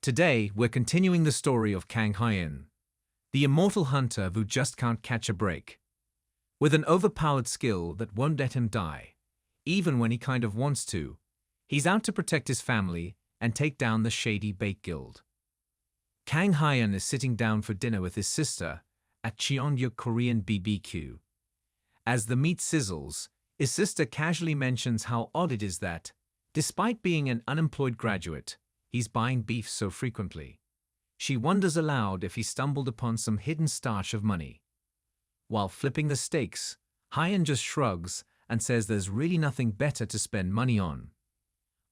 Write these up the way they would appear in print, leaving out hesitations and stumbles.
Today, we're continuing the story of Kang Hyen, the immortal hunter who just can't catch a break. With an overpowered skill that won't let him die, even when he kind of wants to, he's out to protect his family and take down the shady bait guild. Kang Hyen is sitting down for dinner with his sister at Cheongguk Korean BBQ. As the meat sizzles, his sister casually mentions how odd it is that, despite being an unemployed graduate, he's buying beef so frequently. She wonders aloud if he stumbled upon some hidden stash of money. While flipping the steaks, Hyen just shrugs and says there's really nothing better to spend money on.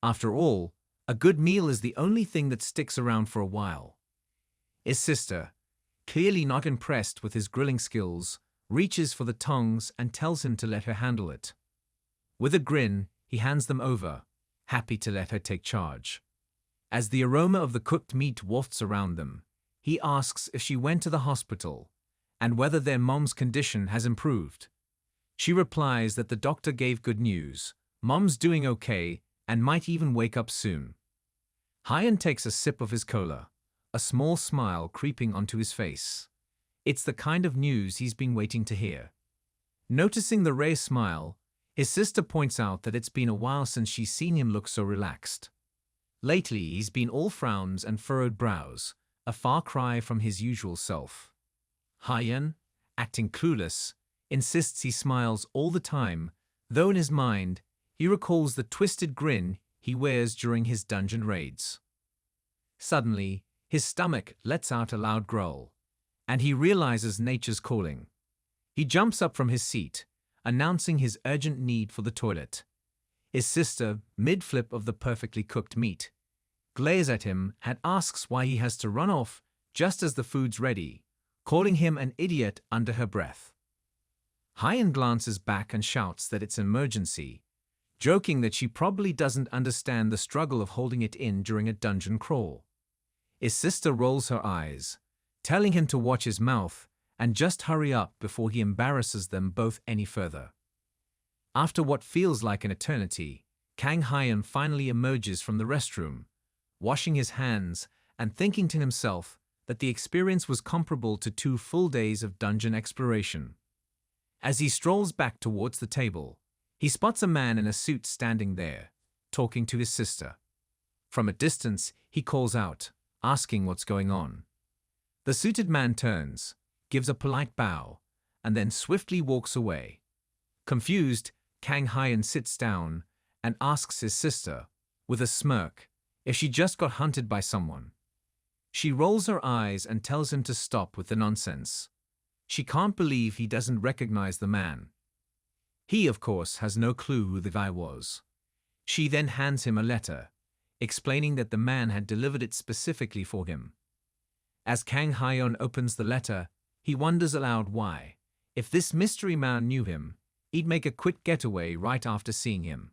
After all, a good meal is the only thing that sticks around for a while. His sister, clearly not impressed with his grilling skills, reaches for the tongs and tells him to let her handle it. With a grin, he hands them over, happy to let her take charge. As the aroma of the cooked meat wafts around them, he asks if she went to the hospital and whether their mom's condition has improved. She replies that the doctor gave good news, mom's doing okay and might even wake up soon. Hyen takes a sip of his cola, a small smile creeping onto his face. It's the kind of news he's been waiting to hear. Noticing the rare smile, his sister points out that it's been a while since she's seen him look so relaxed. Lately, he's been all frowns and furrowed brows, a far cry from his usual self. Hyen, acting clueless, insists he smiles all the time, though in his mind, he recalls the twisted grin he wears during his dungeon raids. Suddenly, his stomach lets out a loud growl, and he realizes nature's calling. He jumps up from his seat, announcing his urgent need for the toilet. His sister, mid-flip of the perfectly cooked meat, glares at him and asks why he has to run off just as the food's ready, calling him an idiot under her breath. Hyen glances back and shouts that it's an emergency, joking that she probably doesn't understand the struggle of holding it in during a dungeon crawl. His sister rolls her eyes, telling him to watch his mouth and just hurry up before he embarrasses them both any further. After what feels like an eternity, Kang Hyen finally emerges from the restroom, washing his hands and thinking to himself that the experience was comparable to 2 full days of dungeon exploration. As he strolls back towards the table, he spots a man in a suit standing there, talking to his sister. From a distance, he calls out, asking what's going on. The suited man turns, gives a polite bow, and then swiftly walks away. Confused, Kang Hyen sits down and asks his sister, with a smirk, if she just got hunted by someone. She rolls her eyes and tells him to stop with the nonsense. She can't believe he doesn't recognize the man. He, of course, has no clue who the guy was. She then hands him a letter, explaining that the man had delivered it specifically for him. As Kang Hyen opens the letter, he wonders aloud why, if this mystery man knew him, he'd make a quick getaway right after seeing him.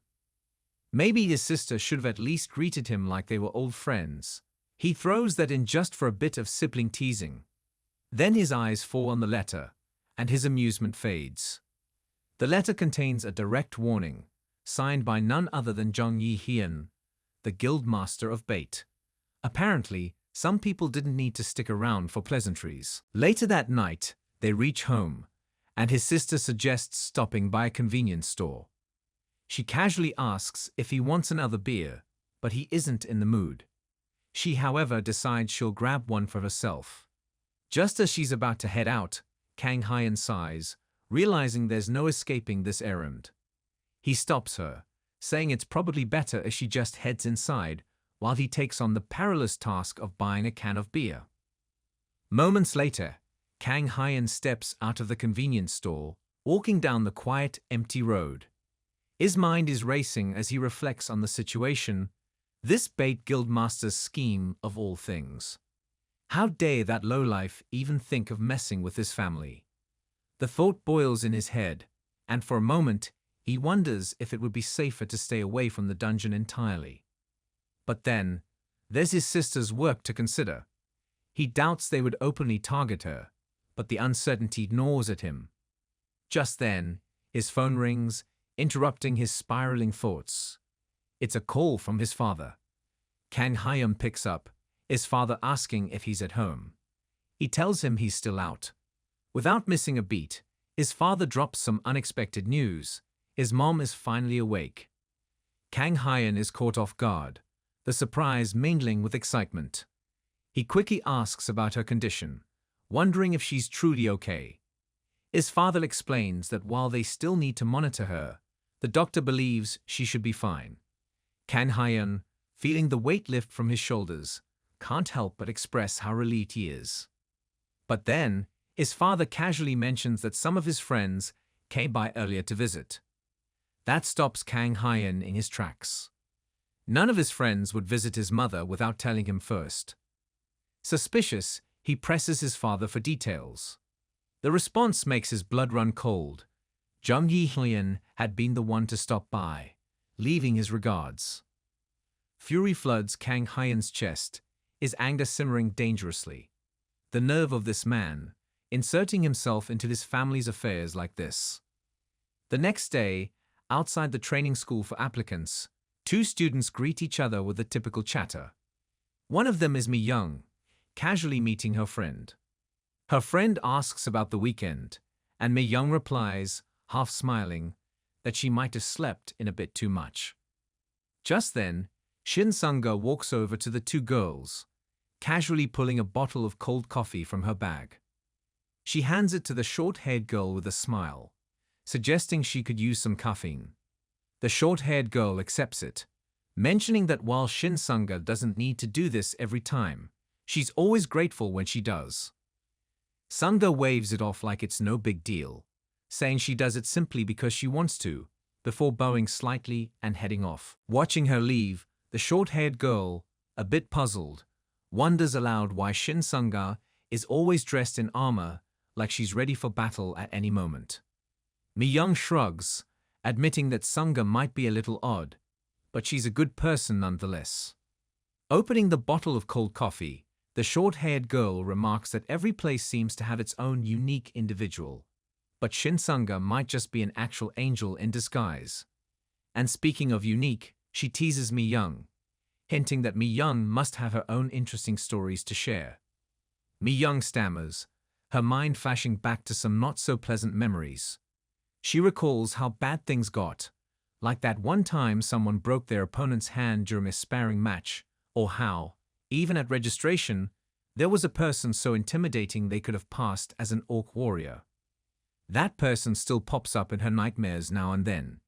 Maybe his sister should have at least greeted him like they were old friends. He throws that in just for a bit of sibling teasing. Then his eyes fall on the letter, and his amusement fades. The letter contains a direct warning, signed by none other than Jung Yi-hyen, the guild master of bait. Apparently, some people didn't need to stick around for pleasantries. Later that night, they reach home, and his sister suggests stopping by a convenience store. She casually asks if he wants another beer, but he isn't in the mood. She, however, decides she'll grab one for herself. Just as she's about to head out, Kang Hyen sighs, realizing there's no escaping this errand. He stops her, saying it's probably better if she just heads inside while he takes on the perilous task of buying a can of beer. Moments later, Kang Hyen steps out of the convenience store, walking down the quiet, empty road. His mind is racing as he reflects on the situation, this bait guildmaster's scheme of all things. How dare that lowlife even think of messing with his family? The thought boils in his head, and for a moment, he wonders if it would be safer to stay away from the dungeon entirely. But then, there's his sister's work to consider. He doubts they would openly target her, but the uncertainty gnaws at him. Just then, his phone rings, interrupting his spiraling thoughts. It's a call from his father. Kang Hyen picks up, his father asking if he's at home. He tells him he's still out. Without missing a beat, his father drops some unexpected news. His mom is finally awake. Kang Hyun is caught off guard, the surprise mingling with excitement. He quickly asks about her condition, wondering if she's truly okay. His father explains that while they still need to monitor her, the doctor believes she should be fine. Kang Hyun, feeling the weight lift from his shoulders, can't help but express how relieved he is. But then, his father casually mentions that some of his friends came by earlier to visit. That stops Kang Hyun in his tracks. None of his friends would visit his mother without telling him first. Suspicious, he presses his father for details. The response makes his blood run cold. Jung Yi-hyun had been the one to stop by, leaving his regards. Fury floods Kang Hyun's chest, his anger simmering dangerously. The nerve of this man, inserting himself into his family's affairs like this. The next day, outside the training school for applicants, two students greet each other with a typical chatter. One of them is Mi Young, casually meeting her friend. Her friend asks about the weekend, and Mi Young replies, half smiling, that she might have slept in a bit too much. Just then, Shin Sung-ga walks over to the two girls, casually pulling a bottle of cold coffee from her bag. She hands it to the short-haired girl with a smile, suggesting she could use some caffeine. The short-haired girl accepts it, mentioning that while Shin Sung-ga doesn't need to do this every time, she's always grateful when she does. Sung-ga waves it off like it's no big deal, saying she does it simply because she wants to, before bowing slightly and heading off. Watching her leave, the short-haired girl, a bit puzzled, wonders aloud why Shin Sung-ga is always dressed in armor like she's ready for battle at any moment. Mi Young shrugs, admitting that Sung-ga might be a little odd, but she's a good person nonetheless. Opening the bottle of cold coffee, the short-haired girl remarks that every place seems to have its own unique individual, but Shin Sung-ga might just be an actual angel in disguise. And speaking of unique, she teases Mi Young, hinting that Mi Young must have her own interesting stories to share. Mi Young stammers, her mind flashing back to some not-so-pleasant memories. She recalls how bad things got, like that one time someone broke their opponent's hand during a sparring match, or how, even at registration, there was a person so intimidating they could have passed as an orc warrior. That person still pops up in her nightmares now and then.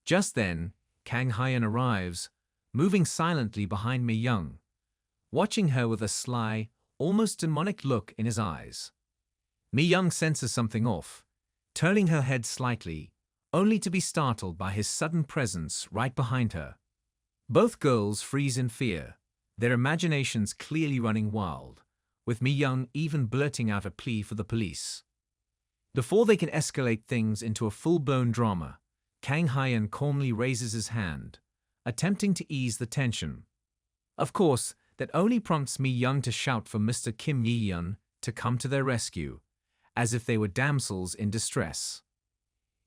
Just then, Kang Hyun arrives, moving silently behind Mi Young, watching her with a sly, almost demonic look in his eyes. Mi Young senses something off, turning her head slightly, only to be startled by his sudden presence right behind her. Both girls freeze in fear, their imaginations clearly running wild, with Mi Young even blurting out a plea for the police. Before they can escalate things into a full-blown drama, Kang Hyun calmly raises his hand, attempting to ease the tension. Of course, that only prompts Mi Young to shout for Mr. Kim Yi-yeon to come to their rescue, as if they were damsels in distress.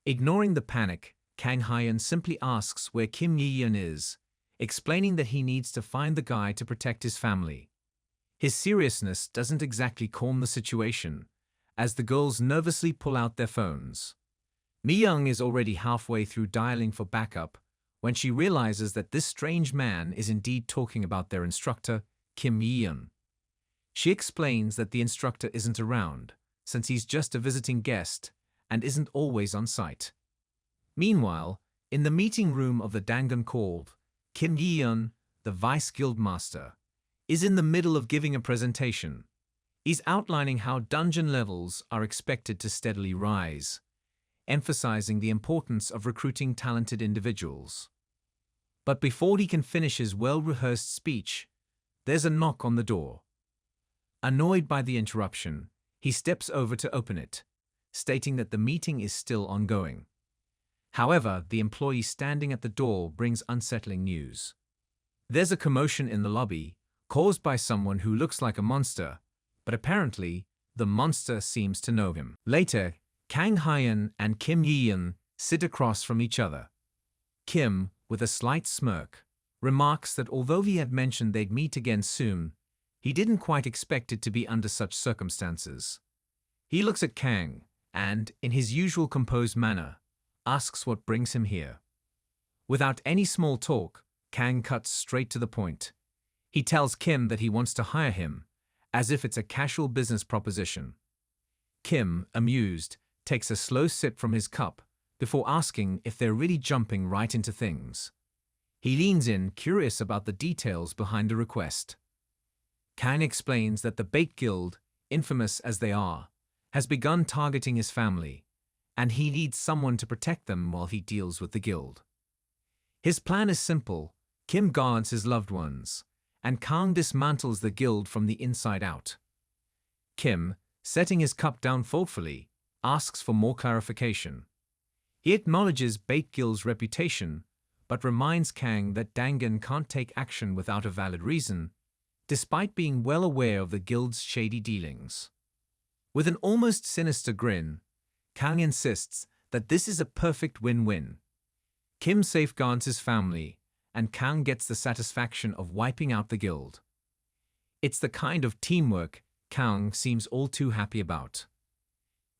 Ignoring the panic, Kang Hyun simply asks where Kim Yi-yeon is, explaining that he needs to find the guy to protect his family. His seriousness doesn't exactly calm the situation, as the girls nervously pull out their phones. Mi Young is already halfway through dialing for backup when she realizes that this strange man is indeed talking about their instructor, Kim Yi-yeon. She explains that the instructor isn't around, since he's just a visiting guest and isn't always on site. Meanwhile, in the meeting room of the Dangun Court, Kim Yi-yeon, the vice guildmaster, is in the middle of giving a presentation. He's outlining how dungeon levels are expected to steadily rise, emphasizing the importance of recruiting talented individuals. But before he can finish his well-rehearsed speech, there's a knock on the door. Annoyed by the interruption, he steps over to open it, stating that the meeting is still ongoing. However, the employee standing at the door brings unsettling news. There's a commotion in the lobby, caused by someone who looks like a monster, but apparently, the monster seems to know him. Later, Kang Hyun and Kim Yi-yeon sit across from each other. Kim, with a slight smirk, remarks that although he had mentioned they'd meet again soon, He didn't quite expect it to be under such circumstances. He looks at Kang and, in his usual composed manner, asks what brings him here. Without any small talk, Kang cuts straight to the point. He tells Kim that he wants to hire him, as if it's a casual business proposition. Kim, amused, takes a slow sip from his cup before asking if they're really jumping right into things. He leans in, curious about the details behind the request. Kang explains that the Bait Guild, infamous as they are, has begun targeting his family, and he needs someone to protect them while he deals with the guild. His plan is simple. Kim guards his loved ones, and Kang dismantles the guild from the inside out. Kim, setting his cup down thoughtfully, asks for more clarification. He acknowledges Bait Guild's reputation, but reminds Kang that Dangan can't take action without a valid reason, despite being well aware of the guild's shady dealings. With an almost sinister grin, Kang insists that this is a perfect win-win. Kim safeguards his family, and Kang gets the satisfaction of wiping out the guild. It's the kind of teamwork Kang seems all too happy about.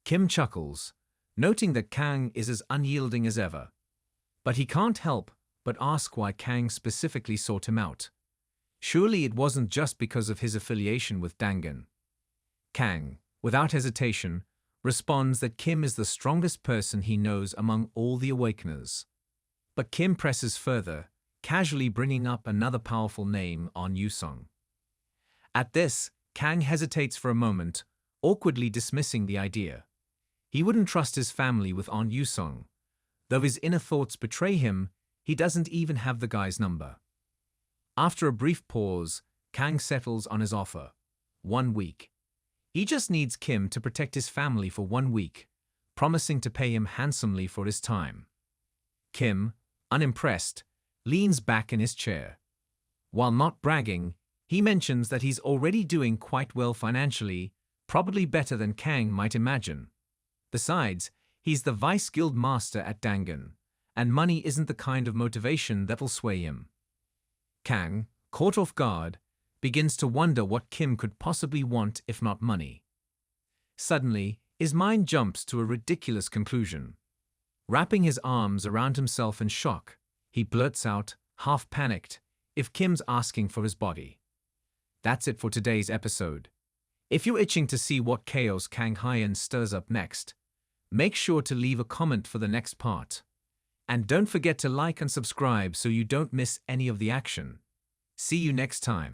Kim chuckles, noting that Kang is as unyielding as ever. But he can't help but ask why Kang specifically sought him out. Surely it wasn't just because of his affiliation with Dangan. Kang, without hesitation, responds that Kim is the strongest person he knows among all the Awakeners. But Kim presses further, casually bringing up another powerful name, On Yusong. At this, Kang hesitates for a moment, awkwardly dismissing the idea. He wouldn't trust his family with On Yusong. Though his inner thoughts betray him, he doesn't even have the guy's number. After a brief pause, Kang settles on his offer. 1 week. He just needs Kim to protect his family for 1 week, promising to pay him handsomely for his time. Kim, unimpressed, leans back in his chair. While not bragging, he mentions that he's already doing quite well financially, probably better than Kang might imagine. Besides, he's the vice guild master at Dangan, and money isn't the kind of motivation that'll sway him. Kang, caught off guard, begins to wonder what Kim could possibly want if not money. Suddenly, his mind jumps to a ridiculous conclusion. Wrapping his arms around himself in shock, he blurts out, half panicked, if Kim's asking for his body. That's it for today's episode. If you're itching to see what chaos Kang Hyen stirs up next, make sure to leave a comment for the next part. And don't forget to like and subscribe so you don't miss any of the action. See you next time.